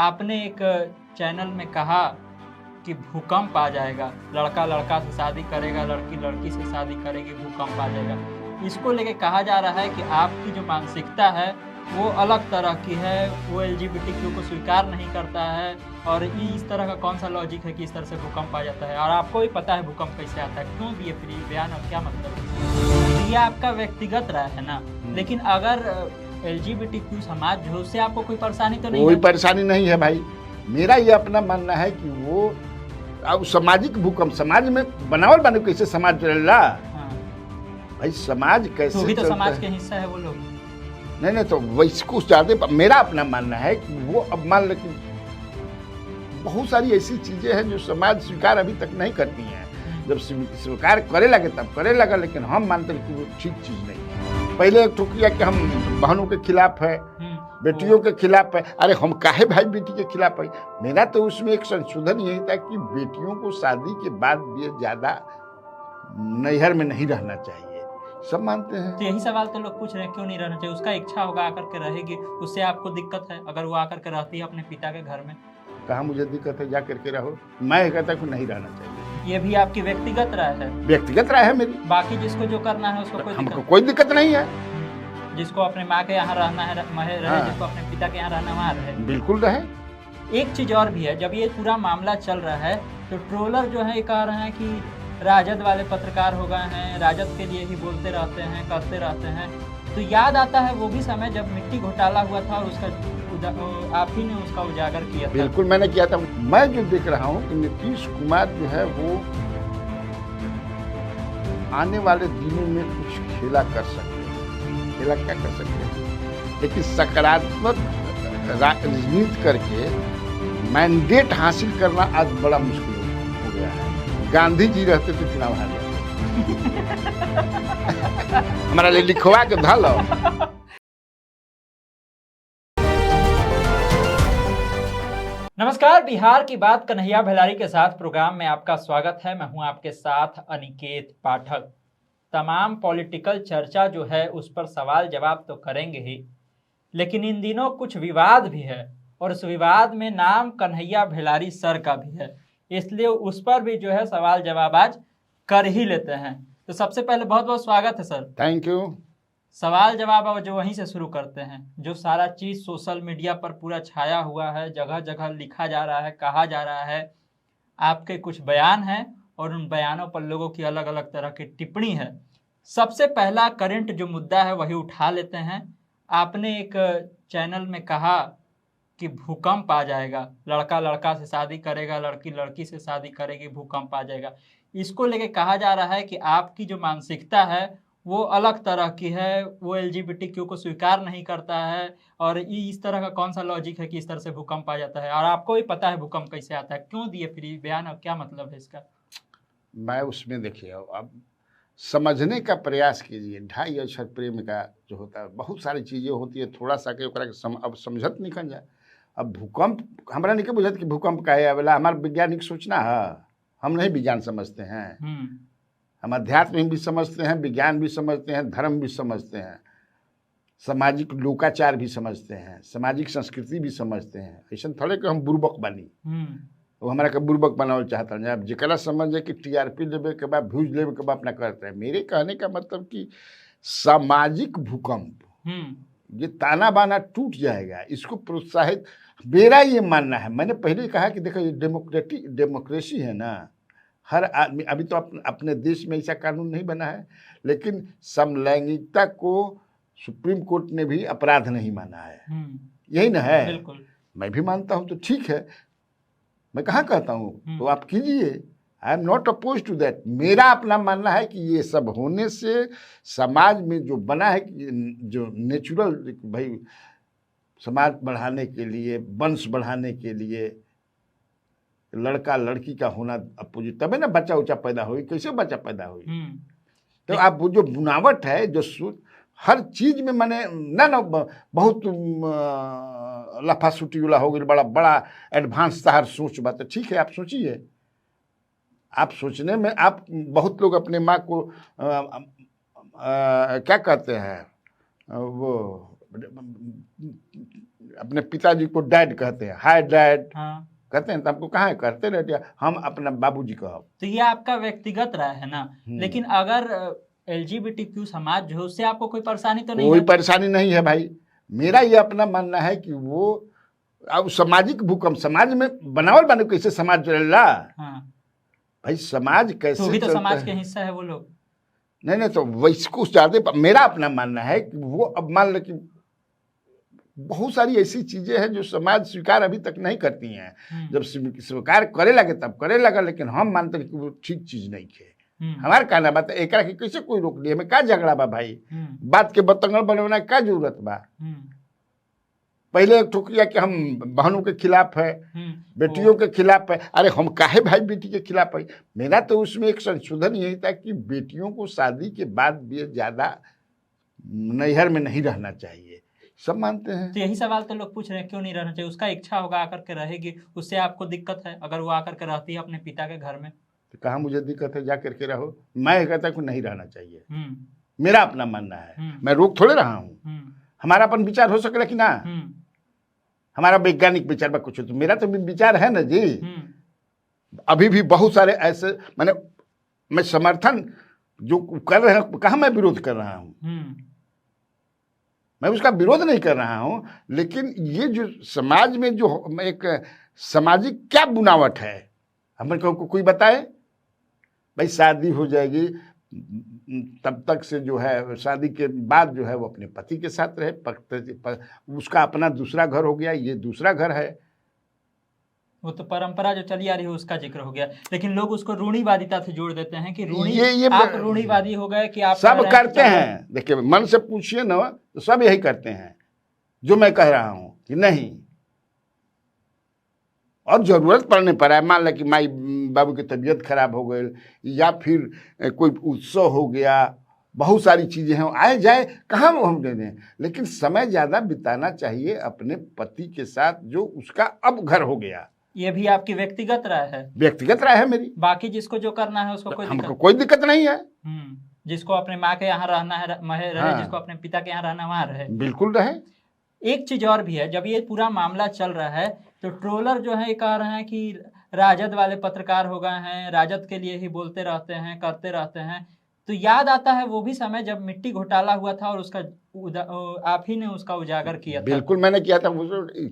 आपने एक चैनल में कहा कि भूकंप आ जाएगा, लड़का लड़का से शादी करेगा, लड़की लड़की से शादी करेगी, भूकंप आ जाएगा। इसको लेके कहा जा रहा है कि आपकी जो मानसिकता है वो अलग तरह की है, वो एलजीबीटीक्यू को स्वीकार नहीं करता है और इस तरह का कौन सा लॉजिक है कि इस तरह से भूकंप आ जाता है। और आपको भी पता है भूकंप कैसे आता है, क्यों दिए फ्री बयान और क्या मतलब है। ये आपका व्यक्तिगत राय है ना, लेकिन अगर एलजीबीटीक्यू समाज जो है उससे आपको कोई परेशानी तो नहीं है? कोई परेशानी नहीं है भाई। मेरा ये अपना मानना है कि वो अब सामाजिक भूकंप समाज में बनावल बने, कैसे समाज चल रहा। हाँ। भाई समाज कैसे तो भी तो चलता समाज है? के हिस्सा है वो लोग। नहीं तो वैसको ज्यादा मेरा अपना मानना है कि वो अब मान लो कि बहुत सारी ऐसी चीजें हैं जो समाज स्वीकार अभी तक नहीं करती हैं। जब स्वीकार करे लगे तब करे लगा, लेकिन हम मानते हैं कि वो ठीक चीज नहीं है। पहले एक ठोकिया कि हम बहनों के खिलाफ है, बेटियों के खिलाफ है। अरे हम काहे भाई बेटी के खिलाफ है? मेरा तो उसमें एक संशोधन यही था कि बेटियों को शादी के बाद भी ज्यादा नैहर में नहीं रहना चाहिए, सब मानते हैं। तो यही सवाल तो लोग पूछ रहे हैं, क्यों नहीं रहना चाहिए? उसका इच्छा होगा आकर के रहेगी, उससे आपको दिक्कत है अगर वो आकर के रहती है अपने पिता के घर में? कहा मुझे दिक्कत है, जा करके रहो। मैं कहता हूँ नहीं रहना चाहिए। ये भी आपकी व्यक्तिगत राय है? व्यक्तिगत राय है मेरी। बाकी जिसको जो करना है उसको कोई हमको दिक्कत? कोई दिक्कत नहीं है। जिसको अपने माँ के यहाँ रहना है रहे, हाँ। जिसको अपने पिता के यहाँ रहना वहाँ रहे। बिल्कुल रहे। एक चीज और भी है, जब ये पूरा मामला चल रहा है तो ट्रोलर जो है ये कह रहे हैं कि राजद वाले पत्रकार हो गए हैं, राजद के लिए ही बोलते रहते हैं, करते रहते हैं। तो याद आता है वो भी समय जब मिट्टी घोटाला हुआ था और उसका आप ही ने उसका उजागर किया था। बिल्कुल मैंने किया था। मैं जो देख रहा हूँ कि नीतीश कुमार जो है वो आने वाले दिनों में कुछ खेला कर सकते हैं। खेला क्या कर सकते हैं, लेकिन सकारात्मक राजनीति करके मैंडेट हासिल करना आज बड़ा मुश्किल हो गया है। गांधी जी रहते तो चुनाव हार जाते। हमारा लिए लिखवा के धा लो। नमस्कार, बिहार की बात कन्हैया भेलारी के साथ प्रोग्राम में आपका स्वागत है। मैं हूं आपके साथ अनिकेत पाठक। तमाम पॉलिटिकल चर्चा जो है उस पर सवाल जवाब तो करेंगे ही, लेकिन इन दिनों कुछ विवाद भी है और उस विवाद में नाम कन्हैया भेलारी सर का भी है, इसलिए उस पर भी जो है सवाल जवाब आज कर ही लेते हैं। तो सबसे पहले बहुत बहुत स्वागत है सर। Thank you. सवाल जवाब अब जो वहीं से शुरू करते हैं। जो सारा चीज़ सोशल मीडिया पर पूरा छाया हुआ है, जगह जगह लिखा जा रहा है, कहा जा रहा है, आपके कुछ बयान हैं और उन बयानों पर लोगों की अलग अलग तरह की टिप्पणी है। सबसे पहला करंट जो मुद्दा है वही उठा लेते हैं। आपने एक चैनल में कहा कि भूकंप आ जाएगा, लड़का लड़का से शादी करेगा, लड़की लड़की से शादी करेगी, भूकंप आ जाएगा। इसको लेके कहा जा रहा है कि आपकी जो मानसिकता है वो अलग तरह की है, वो एलजीबीटीक्यू को स्वीकार नहीं करता है और इस तरह का कौन सा लॉजिक है कि इस तरह से भूकंप आ जाता है। और आपको भी पता है भूकंप कैसे आता है, क्यों दिए फ्री बयान और क्या मतलब है इसका? मैं उसमें देखिए, अब समझने का प्रयास कीजिए। 2.5 अक्षर प्रेम का जो होता है, बहुत सारी चीज़ें होती है, थोड़ा सा के अब समझत निकल जाए। अब भूकंप हमरा नहीं बुझत कि भूकंप का है वाला हमारा वैज्ञानिक सोचना है। हम नहीं विज्ञान समझते हैं, हम अध्यात्म भी समझते हैं, विज्ञान भी समझते हैं, धर्म भी समझते हैं, सामाजिक लोकाचार भी समझते हैं, सामाजिक संस्कृति भी समझते हैं। ऐसा थोड़े कि हम बुर्बक बनी, वो हमारा के बुर्बक बनावल चाहता है। अब जरा समझे कि टीआरपी लेवे के बाद व्यूज लेवे के बाद अपना करते हैं। मेरे कहने का मतलब कि सामाजिक भूकंप, ये ताना बाना टूट जाएगा, इसको प्रोत्साहित मेरा ये मानना है। मैंने पहले कहा कि देखो ये डेमोक्रेसी है ना, हर आदमी, अभी तो अपने देश में ऐसा कानून नहीं बना है, लेकिन समलैंगिकता को सुप्रीम कोर्ट ने भी अपराध नहीं माना है। यही ना है? बिल्कुल। मैं भी मानता हूँ, तो ठीक है, मैं कहाँ कहता हूँ, तो आप कीजिए। I am not oppose to that. मेरा अपना मानना है कि ये सब होने से समाज में जो बना है, जो नेचुरल, भाई समाज बढ़ाने के लिए, वंश बढ़ाने के लिए लड़का लड़की का होना अपोजिट, तबे ना बच्चा उच्चा पैदा हुई। कैसे बच्चा पैदा हुई? तो आप वो जो बुनावट है, जो हर चीज में मैंने ना बहुत लफा सुटी वाला हो गई, बड़ा बड़ा एडवांस तार सोच बात है। ठीक है, आप सोचिए। आप सोचने में, आप बहुत लोग अपने माँ को क्या कहते हैं, वो अपने पिताजी को डैड कहते हैं, हाय डैड हाँ। कहते हैं, तो हमको कहाँ है, करते रहते हैं, हम अपना बाबूजी कहो। तो ये आपका व्यक्तिगत राय है ना, लेकिन अगर LGBTQ समाज जो है उससे आपको कोई परेशानी तो नहीं कोई है? परेशानी नहीं है भाई, मेरा ये अपना मानना है कि वो अब सामाजिक भूकंप समाज में बनावल बने, कैसे समाज चलेगा हाँ। भाई, समाज कैसे तो भी तो चलता समाज है? के हिस्सा है वो लोग। नहीं, तो वैसे कुछ ज्यादा मेरा अपना मानना है कि वो अब मान लो कि बहुत सारी ऐसी चीजें हैं जो समाज स्वीकार अभी तक नहीं करती हैं। जब स्वीकार करे लगे तब करे लगा, लेकिन हम मानते हैं कि वो ठीक चीज नहीं है। हमारा कहना बात है, एक कैसे कोई रोक लिया, हमें क्या झगड़ा बा भाई, बात के बतंगड़ बनवाना क्या जरूरत बा। पहले एक ठोकिया कि हम बहनों के खिलाफ है, बेटियों के खिलाफ है। अरे हम काहे भाई बेटी के खिलाफ है? मेरा तो उसमें एक संशोधन यही था कि बेटियों को शादी के बाद भी ज्यादा नैहर में नहीं रहना चाहिए, सब मानते हैं। तो यही सवाल तो लोग पूछ रहे हैं, क्यों नहीं रहना चाहिए? उसका इच्छा होगा आकर के रहेगी, उससे आपको दिक्कत है अगर वो आकर के रहती है अपने पिता के घर में? तो कहाँ मुझे दिक्कत है, जा करके रहो। मैं कहता हूँ नहीं रहना चाहिए, मेरा अपना मानना है, मैं रोक थोड़े रहा हूँ। हमारा अपन विचार हो सकेला कि ना, हमारा वैज्ञानिक विचार में कुछ हो, तो मेरा तो विचार है ना जी। अभी भी बहुत सारे ऐसे मैं समर्थन जो कर रहे हैं, कहाँ मैं विरोध कर रहा हूँ, मैं उसका विरोध नहीं कर रहा हूँ, लेकिन ये जो समाज में जो एक सामाजिक क्या बुनावट है, हमें को कोई बताए भाई। शादी हो जाएगी तब तक से जो है, शादी के बाद जो है वो अपने पति के साथ रहे, उसका अपना दूसरा घर हो गया, ये दूसरा घर है। वो तो परंपरा जो चली आ रही है उसका जिक्र हो गया, लेकिन लोग उसको रूढ़िवादिता से जोड़ देते हैं कि आप रूढ़िवादी हो गए कि आप सब करते हैं। देखिए मन से पूछिए ना तो सब यही करते हैं जो मैं कह रहा हूं कि नहीं। और जरूरत पड़ने पर है, मान लो कि माई बाबू की तबीयत खराब हो गई या फिर कोई उत्सव हो गया, बहुत सारी चीजें हैं, आए जाए कहाँ वो हम दे दें, लेकिन समय ज्यादा बिताना चाहिए अपने पति के साथ जो उसका अब घर हो गया। ये भी आपकी व्यक्तिगत राय है? व्यक्तिगत राय है मेरी। बाकी जिसको जो करना है उसको हमको कोई दिक्कत नहीं है। जिसको अपने माँ के यहाँ रहना है रहे, जिसको अपने पिता के यहाँ रहना वहाँ रहे, बिल्कुल रहे। एक चीज और भी है, जब ये पूरा मामला चल रहा है तो ट्रोलर जो है कह रहे हैं कि राजद वाले पत्रकार हो गए हैं, राजद के लिए ही बोलते रहते हैं, करते रहते हैं। तो याद आता है वो भी समय जब मिट्टी घोटाला हुआ था और उसका आप ही ने उसका उजागर किया था। बिल्कुल मैंने किया था, वो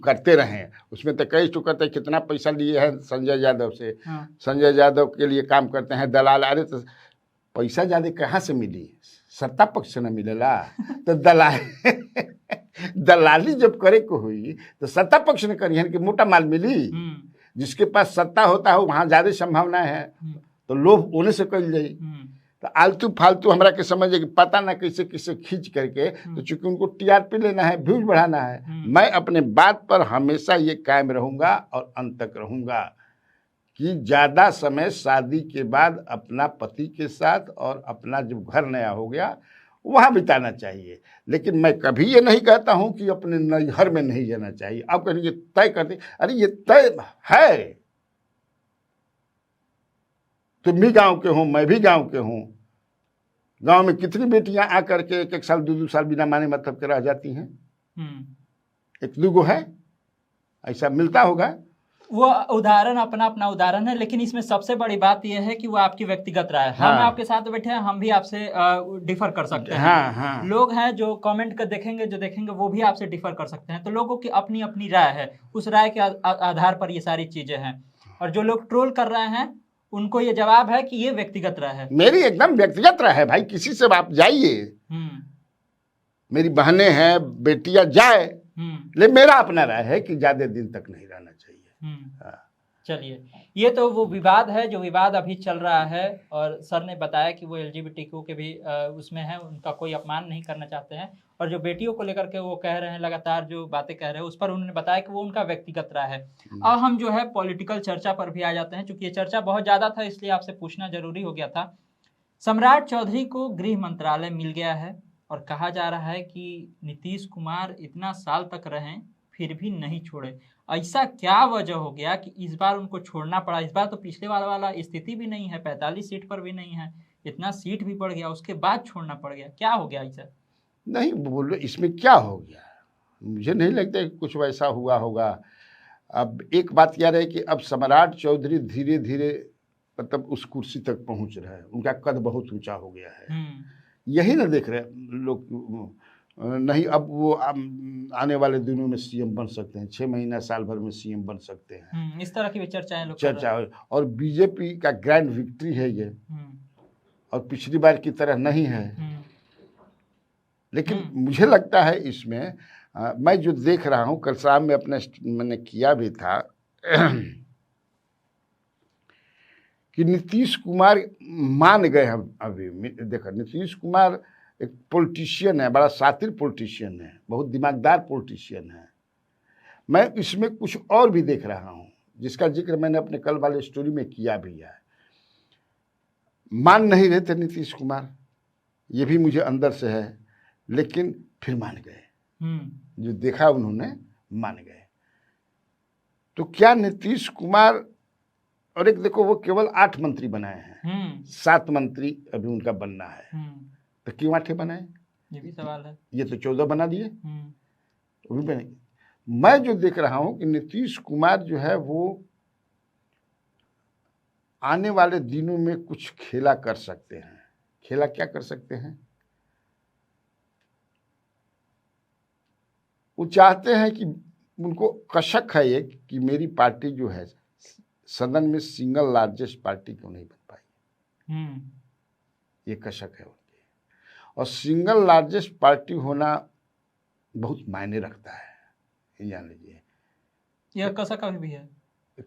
करते रहे। उसमें तो कई तो करते कितना पैसा लिए हैं संजय यादव से। संजय यादव के लिए काम करते हैं दलाल। अरे तो पैसा ज्यादा कहाँ से मिली, सत्ता पक्ष से न मिलेला तो दलाली जब करे को हुई तो सत्ता पक्ष ने करी है कि मोटा माल मिली। जिसके पास सत्ता होता है वहां ज्यादा संभावना है, तो लोभ होने से कल जाई। तो आलतू फालतू हमरा के समझे कि पता ना कैसे किसे खींच करके, तो चूंकि उनको टीआरपी लेना है, व्यूज बढ़ाना है। मैं अपने बात पर हमेशा ये कायम रहूंगा और अंत तक रहूंगा कि ज्यादा समय शादी के बाद अपना पति के साथ और अपना जब घर नया हो गया वहां बिताना चाहिए। लेकिन मैं कभी ये नहीं कहता हूं कि अपने नैहर में नहीं जाना चाहिए। आप कहेंगे तय कर दे, अरे ये तय है, तुम भी गांव के हो, मैं भी गांव के हूं। गांव में कितनी बेटियां आकर के 1-1 साल 2-2 साल बिना माने मतलब के रह जाती हैं। 1-2 गो है, ऐसा मिलता होगा। वो उदाहरण अपना अपना उदाहरण है, लेकिन इसमें सबसे बड़ी बात यह है कि वो आपकी व्यक्तिगत राय है। हम आपके साथ बैठे हैं, हम भी आपसे डिफर कर सकते हैं। लोग हैं जो कमेंट कर देखेंगे, जो देखेंगे वो भी आपसे डिफर कर सकते हैं। तो लोगों की अपनी अपनी राय है, उस राय के आधार पर ये सारी चीजें हैं। और जो लोग ट्रोल कर रहे हैं उनको ये जवाब है कि ये व्यक्तिगत राय है। मेरी एकदम व्यक्तिगत राय है भाई, किसी से आप जाइए, मेरी बहनें हैं, बेटियां जाए, लेकिन मेरा अपना राय है कि ज्यादा दिन तक नहीं रहना चाहिए। चलिए, ये तो वो विवाद है जो विवाद अभी चल रहा है, और सर ने बताया कि वो LGBTQ के भी उसमें है, उनका कोई अपमान नहीं करना चाहते हैं। और जो बेटियों को लेकर के वो कह रहे हैं, लगातार जो बातें कह रहे हैं, उस पर उन्होंने बताया कि वो उनका व्यक्तिगत राय है। अब हम जो है पॉलिटिकल चर्चा पर भी आ जाते हैं, चूंकि ये चर्चा बहुत ज्यादा था इसलिए आपसे पूछना जरूरी हो गया था। सम्राट चौधरी को गृह मंत्रालय मिल गया है और कहा जा रहा है कि नीतीश कुमार इतना साल तक रहें फिर भी नहीं छोड़े। ऐसा क्या वजह हो गया कि इस बार उनको छोड़ना पड़ा? इस बार तो पिछले बार वाला स्थिति भी नहीं है, 45 सीट पर भी नहीं है, इतना सीट भी बढ़ गया, उसके बाद छोड़ना पड़ गया। क्या हो गया ऐसा? नहीं बोलो, इसमें क्या हो गया? मुझे नहीं लगता कि कुछ वैसा हुआ होगा। अब एक बात याद है कि अब सम्राट चौधरी धीरे धीरे मतलब उस कुर्सी तक पहुंच रहे हैं, उनका कद बहुत ऊंचा हो गया है। यही ना देख रहे लोग, नहीं अब वो आने वाले दिनों में सीएम बन सकते हैं, 6 महीना साल भर में सीएम बन सकते हैं, इस तरह की भी चर्चाएं लोग चर्चा। और बीजेपी का ग्रैंड विक्ट्री है ये, और पिछली बार की तरह नहीं है। लेकिन मुझे लगता है इसमें मैं जो देख रहा हूँ, कल शाम में मैंने किया भी था कि नीतीश कुमार मान गए हम। अभी देखो, नीतीश कुमार एक पॉलिटिशियन है, बड़ा शातिर पॉलिटिशियन है, बहुत दिमागदार पॉलिटिशियन है। मैं इसमें कुछ और भी देख रहा हूँ जिसका जिक्र मैंने अपने कल वाले स्टोरी में किया भी है। मान नहीं रहे थे नीतीश कुमार, ये भी मुझे अंदर से है, लेकिन फिर मान गए। जो देखा उन्होंने मान गए। तो क्या नीतीश कुमार, और एक देखो वो केवल 8 मंत्री बनाए हैं, 7 मंत्री अभी उनका बनना है, तो क्यों 8 बनाए, ये भी सवाल है। ये तो 14 बना दिए, वो भी बने। मैं जो देख रहा हूं कि नीतीश कुमार जो है वो आने वाले दिनों में कुछ खेला कर सकते हैं। खेला क्या कर सकते हैं? वो चाहते हैं कि उनको कशक है एक कि मेरी पार्टी जो है सदन में सिंगल लार्जेस्ट पार्टी क्यों नहीं बन पाई। ये कशक है उनकी, और सिंगल लार्जेस्ट पार्टी होना बहुत मायने रखता है, ये जान लीजिए। यह कशक अभी भी है,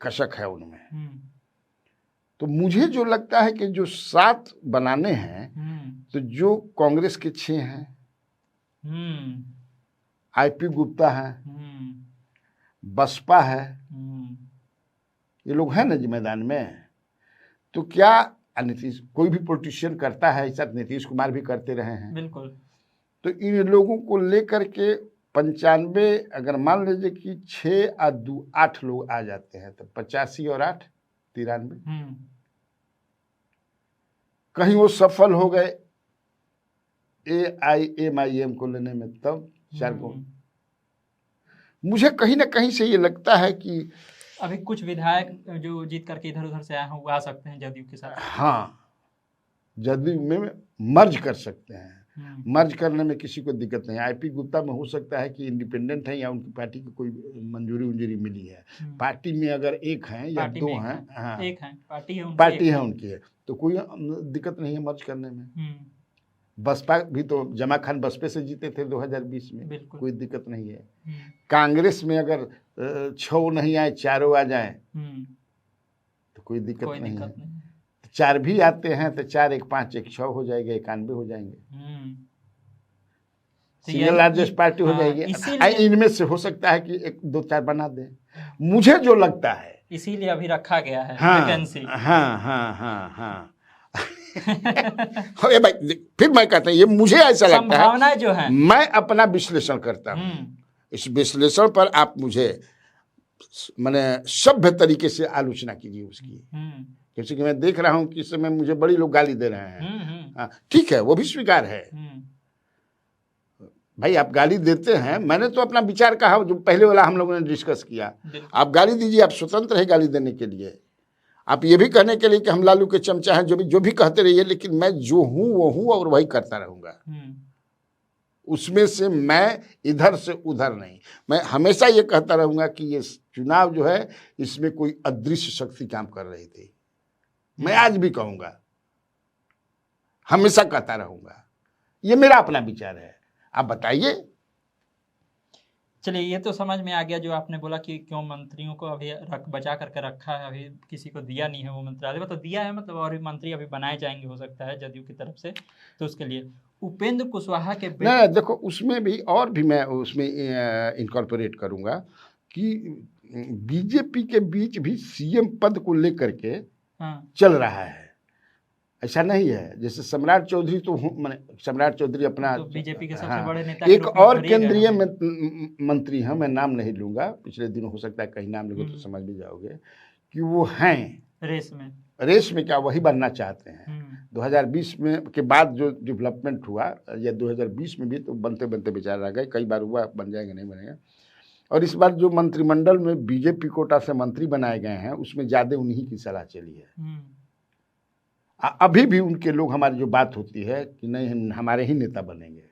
कशक है उनमें। तो मुझे जो लगता है कि जो 7 बनाने हैं, तो जो कांग्रेस के 6 हैं, आईपी गुप्ता है, बसपा है, ये लोग हैं ना जी मैदान में। तो क्या नीतीश, कोई भी पॉलिटिशियन करता है ऐसा, नीतीश कुमार भी करते रहे हैं, बिल्कुल। तो इन लोगों को लेकर के 95, अगर मान लीजिए कि 6 और 2 8 लोग आ जाते हैं, तो 85 और 8 93। कहीं वो सफल हो गए AIMIM को लेने में, तब 4 को। मुझे कहीं ना कहीं से ये लगता है कि अभी कुछ विधायक जो जीत करके इधर उधर से आए हैं वो आ सकते हैं जदयू के साथ। हाँ, जदयू में मर्ज कर सकते हैं। मर्ज करने में किसी को दिक्कत नहीं है। आईपी गुप्ता में हो सकता है कि इंडिपेंडेंट है या उनकी पार्टी की कोई मंजूरी मिली है। पार्टी में अगर एक है या 2 हैं, हाँ, एक है, पार्टी है उनकी है, तो कोई दिक्कत नहीं है मर्ज करने में। बसपा भी तो जमा खान बसपे से जीते थे 2020 में, कोई दिक्कत नहीं है। कांग्रेस में अगर 6 नहीं आए, 4 आ जाए तो कोई दिक्कत नहीं है। 4 भी आते हैं तो 4 1 5 1 6 हो जाएगा, 91 हो जाएंगे, सिंगल लार्जेस्ट पार्टी हो जाएगी। इनमें से हो सकता है कि 1 2 4 बना दें, मुझे जो लगता है। इसीलिए अभी रखा गया है वैकेंसी। हाँ। अरे भाई, फिर मैं कहता हूँ, ये मुझे ऐसा लगता है, संभावनाएं जो है, मैं अपना विश्लेषण करता हूँ। इस विश्लेषण पर आप मुझे मैंने सभ्य तरीके से आलोचना कीजिए उसकी। जैसे कि मैं देख रहा हूँ कि इस समय मुझे बड़ी लोग गाली दे रहे हैं, ठीक है, वो भी स्वीकार है। भाई आप गाली देते हैं, मैंने तो अपना विचार कहा, जो पहले वाला हम लोगों ने डिस्कस किया। आप गाली दीजिए, आप स्वतंत्र है गाली देने के लिए। आप ये भी कहने के लिए कि हम लालू के चमचा हैं, जो भी कहते रहिए, लेकिन मैं जो हूं वो हूं और वही करता रहूंगा। उसमें से मैं इधर से उधर नहीं। मैं हमेशा ये कहता रहूंगा कि ये चुनाव जो है, इसमें कोई अदृश्य शक्ति काम कर रही थी। मैं आज भी कहूंगा, हमेशा कहता रहूंगा। ये मेरा अपना विचार है, आप बताइए। चलिए, ये तो समझ में आ गया जो आपने बोला कि क्यों मंत्रियों को अभी बचा करके रखा है, अभी किसी को दिया नहीं है वो मंत्रालय। तो दिया है मतलब, और भी मंत्री अभी बनाए जाएंगे हो सकता है जदयू की तरफ से। तो उसके लिए उपेंद्र कुशवाहा के नहीं, देखो उसमें भी और भी मैं उसमें इनकॉर्पोरेट करूंगा कि बीजेपी के बीच भी सीएम पद को लेकर के चल रहा है। ऐसा नहीं है, जैसे सम्राट चौधरी तो मैंने, सम्राट चौधरी अपना तो बीजेपी के सबसे बड़े नेता, एक और केंद्रीय मंत्री हैं, मैं नाम नहीं लूंगा, पिछले दिनों हो सकता है कहीं नाम लूंगा तो समझ भी जाओगे कि वो हैं रेस में क्या वही बनना चाहते हैं। 2020 में के बाद जो डेवलपमेंट हुआ या 2020 में भी तो बनते बनते बेचारे रह गए, कई बार हुआ बन जाएंगे नहीं बनेगा। और इस बार जो मंत्रिमंडल में बीजेपी कोटा से मंत्री बनाए गए हैं उसमें ज़्यादा उन्हीं की सलाह चली है। अभी भी उनके लोग, हमारी जो बात होती है कि नहीं हमारे ही नेता बनेंगे।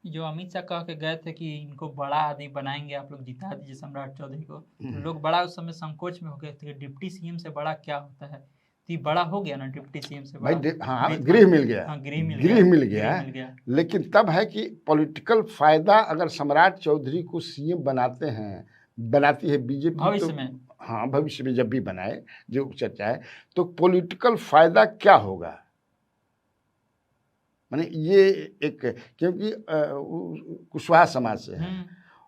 जो अमित शाह कह के गए थे कि इनको बड़ा आदमी बनाएंगे, आप लोग जिता दीजिए सम्राट चौधरी को, तो लोग बड़ा उस समय संकोच में हो गए थे कि डिप्टी सीएम से बड़ा क्या होता है। तो बड़ा हो गया ना डिप्टी सीएम से बड़ा। भाई हाँ, गृह मिल गया। हाँ, गृह मिल गया। लेकिन तब है कि पॉलिटिकल फायदा अगर सम्राट चौधरी को सीएम बनाती है बीजेपी भविष्य में, हाँ भविष्य में जब भी बनाए, जो चर्चा है, तो पॉलिटिकल फायदा क्या होगा। माने ये एक, क्योंकि कुशवाहा समाज से है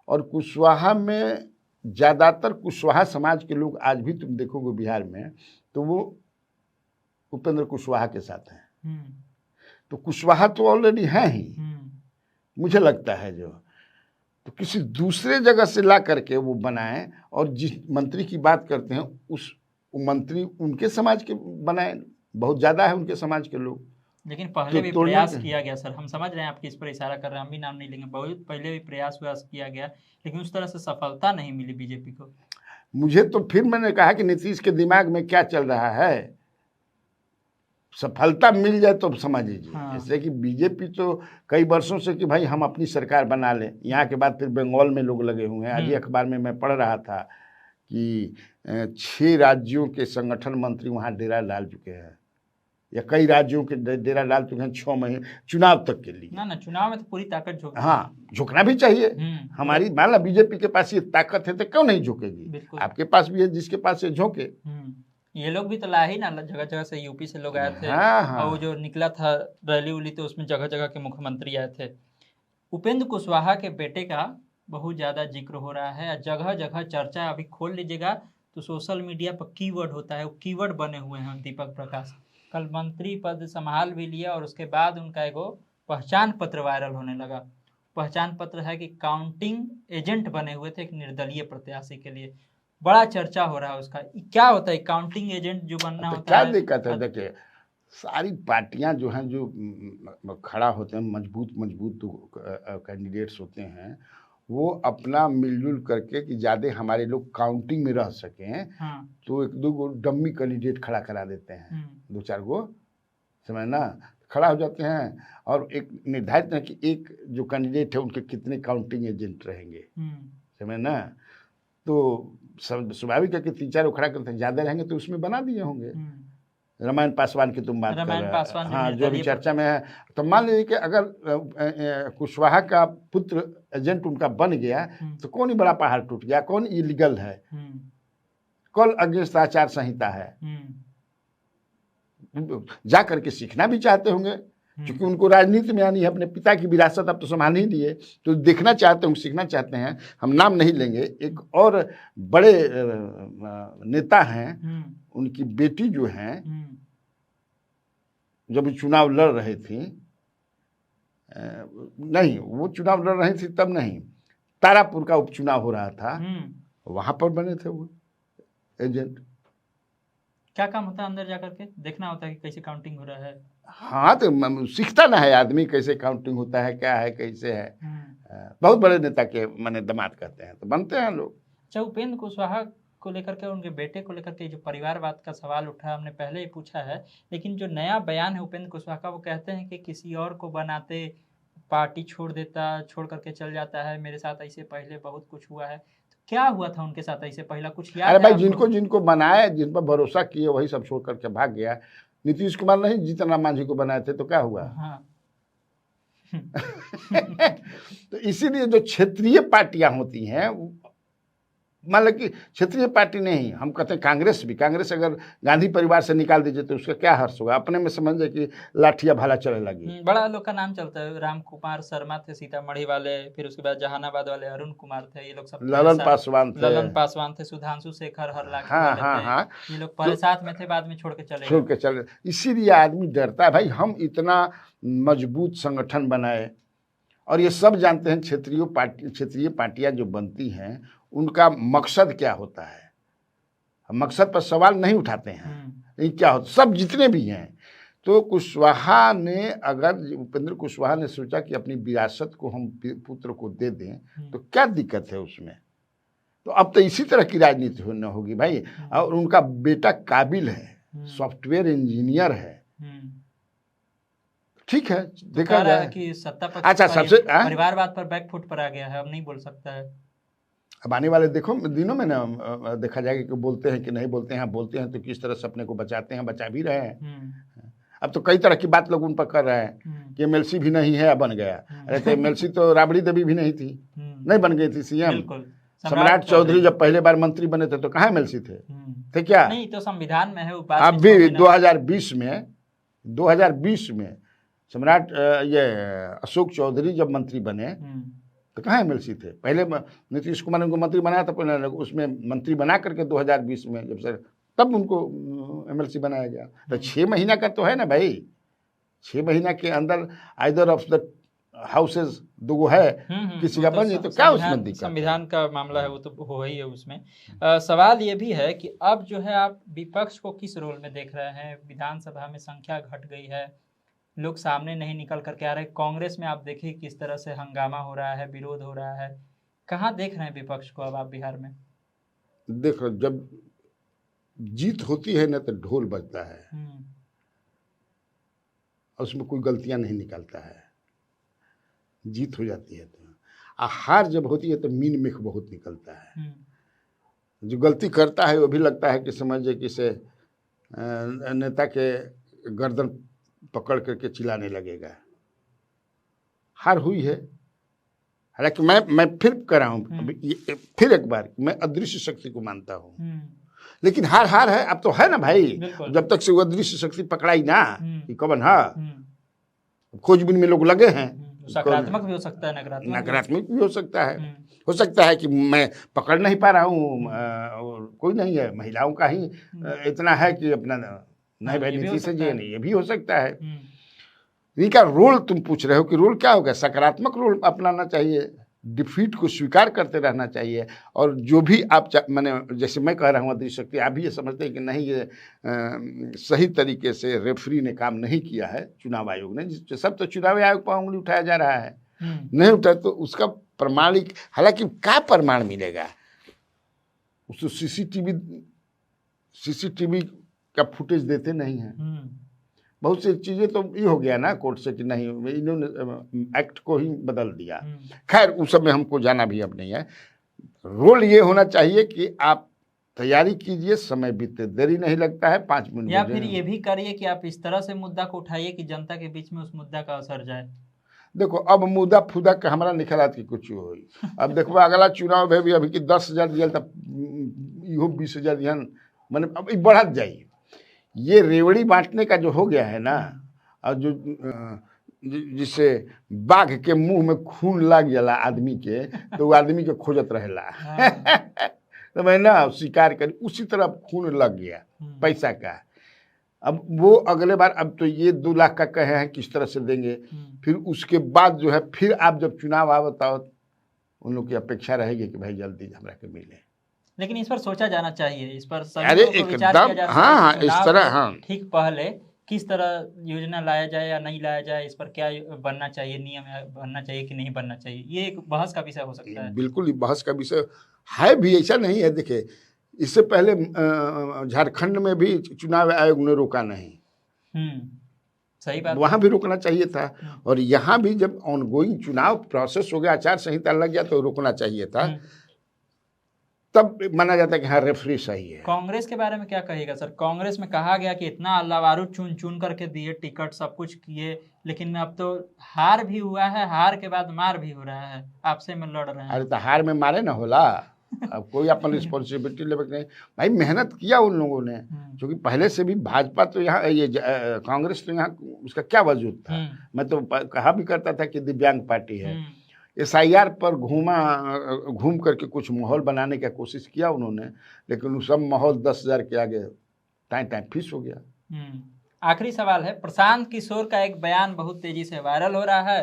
और कुशवाहा में ज़्यादातर कुशवाहा समाज के लोग आज भी तुम देखोगे बिहार में तो वो उपेंद्र कुशवाहा के साथ हैं। तो कुशवाहा तो ऑलरेडी है ही, मुझे लगता है जो, तो किसी दूसरे जगह से ला करके वो बनाएं और जिस मंत्री की बात करते हैं उस मंत्री उनके समाज के बनाएं। बहुत ज़्यादा है उनके समाज के लोग। लेकिन पहले भी प्रयास किया गया सर, हम समझ रहे हैं आपकी इस पर इशारा कर रहे हैं, हम भी नाम नहीं लेंगे, बहुत पहले भी प्रयास किया गया लेकिन उस तरह से सफलता नहीं मिली बीजेपी को। मुझे तो फिर मैंने कहा कि नीतीश के दिमाग में क्या चल रहा है, सफलता मिल जाए तो समझ लीजिए। हाँ। जैसे कि बीजेपी तो कई वर्षों से कि भाई हम अपनी सरकार बना लें, यहाँ के बाद फिर बंगाल में लोग लगे हुए हैं। आज ही अखबार में मैं पढ़ रहा था कि 6 राज्यों के संगठन मंत्री वहाँ डेरा डाल चुके हैं, या कई राज्यों के डेरा डाल चुके हैं 6 महीने चुनाव तक के लिए। ना चुनाव में तो पूरी ताकत झोंक, हाँ झुकना भी चाहिए। हमारी मान ला बीजेपी के पास ये ताकत है तो क्यों नहीं झुकेगी, आपके पास भी है, जिसके पास ये झोंके। ये लोग भी तो लाए ही ना, जगह जगह से यूपी से लोग आए थे। हाँ। और वो जो निकला था रैली उली तो उसमें जगह जगह के मुख्यमंत्री आए थे। उपेंद्र कुशवाहा के बेटे का बहुत ज़्यादा जिक्र हो रहा है, जगह जगह चर्चा। अभी खोल लीजिएगा तो सोशल मीडिया पर कीवर्ड होता है, वो कीवर्ड बने हुए हैं। दीपक प्रकाश कल मंत्री पद संभाल भी लिया और उसके बाद उनका एगो पहचान पत्र वायरल होने लगा। पहचान पत्र है कि काउंटिंग एजेंट बने हुए थे एक निर्दलीय प्रत्याशी के लिए। बड़ा चर्चा हो रहा है उसका। क्या होता है काउंटिंग एजेंट जो बनना होता क्या है? क्या दिक्कत है? देखिए सारी पार्टियां जो हैं, जो खड़ा होते हैं, मजबूत कैंडिडेट्स होते हैं, वो अपना मिलजुल करके कि ज़्यादा हमारे लोग काउंटिंग में रह सकें। हाँ। तो 1-2 गो डम्मी कैंडिडेट खड़ा करा देते हैं, 2-4 गो समझ ना, खड़ा हो जाते हैं और एक निर्धारित है कि एक जो कैंडिडेट है उनके कितने काउंटिंग एजेंट रहेंगे, समझ ना। तो स्वाभाविक है कि 3-4 खड़ा करते हैं, ज़्यादा रहेंगे तो उसमें बना दिए होंगे। रामायण पासवान की तुम बात कर रहे हो, हाँ, जो अभी चर्चा में है। तो मान लीजिए कि अगर कुशवाहा का पुत्र एजेंट उनका बन गया तो कौन ही बड़ा पहाड़ टूट गया, कौन इलीगल है, कौन अगेंस्ट आचार संहिता है। जा करके सीखना भी चाहते होंगे क्योंकि उनको राजनीति में आनी है, अपने पिता की विरासत अब तो संभाल ही लिए, तो देखना चाहते हैं, सीखना चाहते हैं। हम नाम नहीं लेंगे। एक और बड़े नेता हैं, उनकी बेटी जो हैं, जब चुनाव लड़ रही थी, नहीं वो चुनाव लड़ रही थी तब नहीं, तारापुर का उपचुनाव हो रहा था, वहां पर बने थे वो एजेंट। क्या काम होता है? अंदर जाकर के देखना होता है कि कैसे काउंटिंग हो रहा है। हाँ, तो सीखता ना है आदमी, कैसे काउंटिंग होता है, क्या है, कैसे है। बहुत बड़े नेता के माने दामाद कहते हैं तो बनते हैं लोग। अच्छा, उपेंद्र कुशवाहा को लेकर के, उनके बेटे को लेकर के जो परिवारवाद का सवाल उठा, हमने पहले ही पूछा है, लेकिन जो नया बयान है उपेंद्र कुशवाहा का, वो कहते हैं कि किसी और को बनाते पार्टी छोड़ करके चल जाता है। मेरे साथ ऐसे पहले बहुत कुछ हुआ है। तो क्या हुआ था उनके साथ ऐसे पहला कुछ याद? अरे भाई, जिनको बनाया, जिन पर भरोसा किए वही सब छोड़ करके भाग गया। नीतीश कुमार नहीं जीतन राम मांझी को बनाए थे तो क्या हुआ? हाँ। तो इसीलिए जो क्षेत्रीय पार्टियां होती हैं, मान लो कि क्षेत्रीय पार्टी नहीं, हम कहते हैं कांग्रेस अगर गांधी परिवार से निकाल दीजिए तो उसका क्या हर्ष होगा? अपने में समझे कि लाठिया भाला चलने लगी। बड़ा लोग का नाम चलता है, राम कुमार शर्मा थे सीतामढ़ी वाले, फिर उसके बाद जहानाबाद वाले अरुण कुमार थे, ये लोग सब ललन पासवान थे, सुधांशु शेखर हरलाख, हाँ, ये लोग पहले साथ में थे, बाद में छोड़ के चले। इसीलिए आदमी डरता है भाई, हम इतना मजबूत संगठन बनाए और ये सब जानते हैं क्षेत्रीय पार्टियां जो बनती हैं उनका मकसद क्या होता है। हम मकसद पर सवाल नहीं उठाते हैं, ये क्या होता, सब जितने भी हैं। तो कुशवाहा ने, अगर उपेंद्र कुशवाहा ने सोचा कि अपनी विरासत को हम पुत्र को दे दें तो क्या दिक्कत है उसमें। तो अब तो इसी तरह की राजनीति होना होगी भाई। और उनका बेटा काबिल है, सॉफ्टवेयर इंजीनियर है, ठीक है, देखा जाए कि सत्ता पक्ष अच्छा सबसे परिवारवाद पर बैकफुट पर आ गया है, अब नहीं बोल सकता है। अब आने वाले देखो दिनों में ना देखा जाएगा कि बोलते हैं कि नहीं बोलते हैं, बोलते हैं तो किस तरह से अपने को बचाते हैं, बचा भी रहे हैं। अब तो कई तरह की बात लोग उन पर कर रहे हैं कि एमएलसी भी नहीं है, अब बन गया। अरे तो एमएलसी तो राबड़ी देवी भी नहीं थी, नहीं बन गई थी सीएम। सम्राट चौधरी जब पहले बार मंत्री बने थे तो कहाँ एमएलसी थे क्या? नहीं, तो संविधान में है। अब भी 2020 में सम्राट ये अशोक चौधरी जब मंत्री बने तो कहाँ एमएलसी थे? पहले नीतीश कुमार ने उनको मंत्री बनाया था, पहले उसमें मंत्री बना करके 2020 में जब सर तब उनको एमएलसी बनाया गया। तो 6 महीना का तो है ना भाई, 6 महीना के अंदर आइदर ऑफ द हाउसेज दो है, किसी का बन जाए तो क्या उसमें दिक्कत? संविधान का मामला है, वो तो हो ही है उसमें। सवाल ये भी है कि अब जो है आप विपक्ष को किस रोल में देख रहे हैं? विधानसभा में संख्या घट गई है, लोग सामने नहीं निकल करके आ रहे। कांग्रेस में आप देखिए किस तरह से हंगामा हो रहा है, विरोध हो रहा है। कहाँ देख रहे हैं विपक्ष को अब आप बिहार में? देखो, जब जीत होती है ना तो ढोल बजता है, उसमें कोई गलतियां नहीं निकलता है। जीत हो जाती है तो, हार जब होती है तो मीन मिख बहुत निकलता है। जो गलती करता है वो भी लगता है कि समझे कि से नेता के गर्दन पकड़ करके चिल्लाने लगेगा। हार हुई है, हालांकि मैं फिर कह रहा हूँ, फिर एक बार, मैं अदृश्य शक्ति को मानता हूँ, लेकिन हार है। अब तो है ना भाई, जब तक से वो अदृश्य शक्ति पकड़ाई ना कि कौन है, खोजबीन में लोग लगे हैं। सकारात्मक भी हो सकता है, नकारात्मक भी हो सकता है। हो सकता है कि मैं पकड़ नहीं पा रहा हूँ, कोई नहीं है, महिलाओं का ही इतना है कि अपना नहीं भाई नीति से जी नहीं, ये भी हो सकता है। इनका रोल तुम पूछ रहे हो कि रोल क्या होगा? सकारात्मक रोल अपनाना चाहिए, डिफीट को स्वीकार करते रहना चाहिए। और जो भी आप मैंने जैसे मैं कह रहा हूँ अदृश्य शक्ति, आप भी ये समझते हैं कि नहीं ये सही तरीके से रेफरी ने काम नहीं किया है, चुनाव आयोग ने। सब तो चुनाव आयोग पर उंगली उठाया जा रहा है, नहीं उठा तो उसका प्रमाणिक, हालांकि क्या प्रमाण मिलेगा? उसको सीसीटीवी का फुटेज देते नहीं है। बहुत सी चीज़ें तो ये हो गया ना कोर्ट से कि नहीं, इन्होंने एक्ट को ही बदल दिया। खैर उस सब में हमको जाना भी अब नहीं है। रोल ये होना चाहिए कि आप तैयारी कीजिए, समय बीते देरी नहीं लगता है, 5 मिनट। या फिर ये भी करिए कि आप इस तरह से मुद्दा को उठाइए कि जनता के बीच में उस मुद्दा का असर जाए। देखो, अब मुद्दा फुदा के हमारा निखलात की कुछ हो। अब देखो अगला चुनाव है भी, अभी की 10,000 दिया था, इहो 20,000 दिया, मैंने अब बढ़त जाइए। ये रेवड़ी बांटने का जो हो गया है ना, और जो जिससे बाघ के मुंह में खून लग जाला आदमी के, तो वो आदमी के खोजत रहेला। तो मैं ना शिकार करी, उसी तरह खून लग गया पैसा का। अब वो अगले बार, अब तो ये 2 लाख का कहे हैं किस तरह से देंगे, फिर उसके बाद जो है फिर आप जब चुनाव आवता हो, उन लोग की अपेक्षा रहेगी कि भाई जल्दी हमरा के मिले। लेकिन इस पर सोचा जाना चाहिए, इस पर अरे एकदम, हाँ इस तरह, हाँ ठीक पहले किस तरह योजना लाया जाए या नहीं लाया जाए, इस पर क्या बनना चाहिए, नियम बनना चाहिए कि नहीं बनना चाहिए, ये एक बहस का विषय हो सकता है। बिल्कुल बहस का विषय है भी, ऐसा नहीं है। देखिए, इससे पहले झारखंड में भी चुनाव आयोग ने रोका नहीं, सही बात, वहाँ भी रोकना चाहिए था। और यहाँ भी जब ऑनगोइंग चुनाव प्रोसेस हो गया, आचार संहिता लग गया, तो रोकना चाहिए था। तब माना जाता है कि हाँ रेफरी सही है। कांग्रेस के बारे में क्या कहिएगा सर? कांग्रेस में कहा गया कि इतना अल्लावारू चुन चुन करके दिए टिकट, सब कुछ किए, लेकिन अब तो हार भी हुआ है, हार के बाद मार भी हो रहा है, आपसे में लड़ रहे हैं। अरे तो हार में मारे ना होला, अब कोई अपन रिस्पॉन्सिबिलिटी ले नहीं भाई। मेहनत किया उन लोगों ने, क्योंकि पहले से भी भाजपा तो यहाँ, ये कांग्रेस तो यहाँ उसका क्या वजूद था। मैं तो कहा भी करता था कि दिव्यांग पार्टी है। SIR पर घूम करके कुछ माहौल बनाने की कोशिश किया उन्होंने, लेकिन उस सब माहौल 10,000 के आगे टाइम फीस हो गया। आखिरी सवाल है, प्रशांत किशोर का एक बयान बहुत तेजी से वायरल हो रहा है।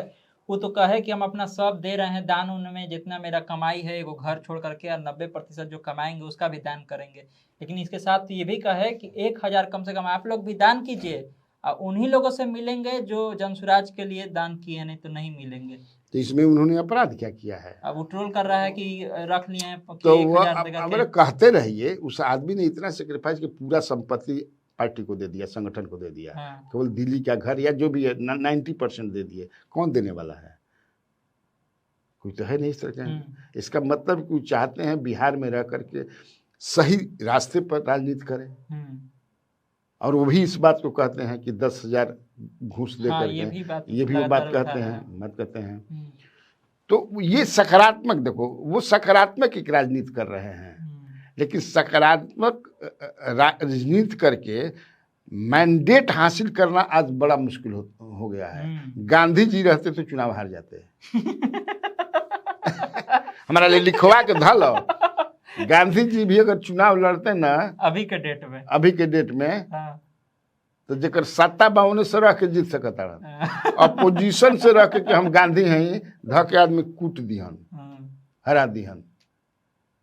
वो तो कहे कि हम अपना सब दे रहे हैं दान, उनमें जितना मेरा कमाई है वो घर छोड़ करके, और 90% जो कमाएंगे उसका भी दान करेंगे। लेकिन इसके साथ ये भी कहे कि 1000 कम से कम आप लोग भी दान कीजिए, और उन्हीं लोगों से मिलेंगे जो जनसुराज के लिए दान किए, नहीं तो नहीं मिलेंगे। तो इसमें उन्होंने अपराध क्या किया है? अब वो ट्रोल कर रहा है कि रख लिए हैं कि तो 1000 देकर हमारे कहते रहिए, उस आदमी ने इतना सेक्रीफाइस कि पूरा संपत्ति पार्टी को दे दिया, संगठन को दे दिया। हाँ। केवल दिल्ली का घर या जो भी है 90% दे दिए। कौन देने वाला है? कोई तो है नहीं इस तरह का। इसका मतलब कि चाहते हैं बिहार में रह करके सही रास्ते पर राजनीति करें, और वो भी इस बात को कहते हैं कि 10,000 घूस दे करके, ये भी वो बात कहते हैं। तो ये सकारात्मक, देखो वो सकारात्मक एक राजनीति कर रहे हैं, लेकिन सकारात्मक राजनीति करके मैंडेट हासिल करना आज बड़ा मुश्किल हो गया है। गांधी जी रहते तो चुनाव हार जाते हमारा लिए लिखवा के धल। गांधी जी भी अगर चुनाव लड़ते ना अभी के डेट में हाँ। तो जेकर सत्ता बाउने से रह के जीत सकता है। अपोजिशन से रह के हम गांधी हैं, ध के आदमी कूट दिहन, हरा दिहन।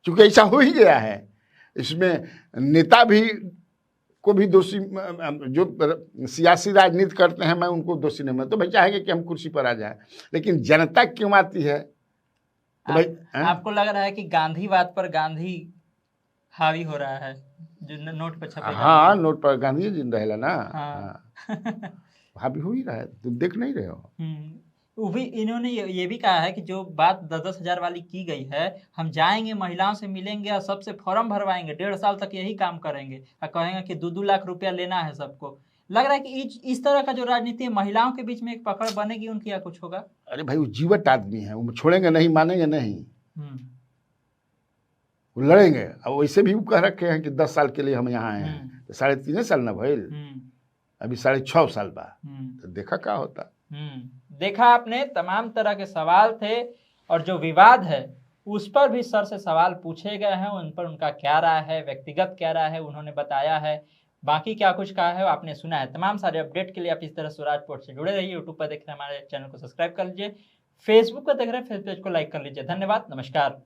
चूंकि ऐसा हो ही गया है। इसमें नेता भी को भी दोषी, जो सियासी राजनीति करते हैं मैं उनको दोषी नहीं, मैं तो भाई चाहेंगे कि हम कुर्सी पर आ जाए, लेकिन जनता क्यों आती है? तो भाई आपको लग रहा है कि गांधीवाद पर गांधी हावी हो रहा है, जो नोट पर छपे? हाँ, नोट पर गांधी जी रहेला ना। हाँ। हावी हो ही रहा है, तुम देख नहीं रहे हो। वो भी इन्होंने ये भी कहा है कि जो बात 10-10 हजार वाली की गई है, हम जाएंगे महिलाओं से मिलेंगे और सबसे फॉर्म भरवाएंगे, 1.5 साल तक यही काम करेंगे, और कहेंगे कि 2-2 लाख रुपया लेना है सबको। लग रहा है कि इस तरह का जो राजनीति है, महिलाओं के बीच में एक पकड़ बनेगी उनकी, या कुछ होगा? अरे भाई वो जीवट आदमी है, वो छोड़ेंगे नहीं, मानेंगे नहीं, वो लड़ेंगे। अब वैसे भी वो कह रखे हैं कि 10 साल के लिए हम यहाँ आए हैं, तो 3.5 साल ना भइल, अभी 6.5 साल बाद, तो देखा क्या होता। देखा आपने, तमाम तरह के सवाल थे, और जो विवाद है उस पर भी सर से सवाल पूछे गए हैं, उन पर उनका क्या राय है, व्यक्तिगत क्या राय है उन्होंने बताया है। बाकी क्या कुछ कहा है आपने सुना है। तमाम सारे अपडेट के लिए आप इस तरह स्वराज पोर्ट से जुड़े रहिए। यूट्यूब पर देख रहे हैं हमारे चैनल को सब्सक्राइब कर लीजिए, फेसबुक पर देख रहे हैं फेस पेज को लाइक कर लीजिए। धन्यवाद, नमस्कार।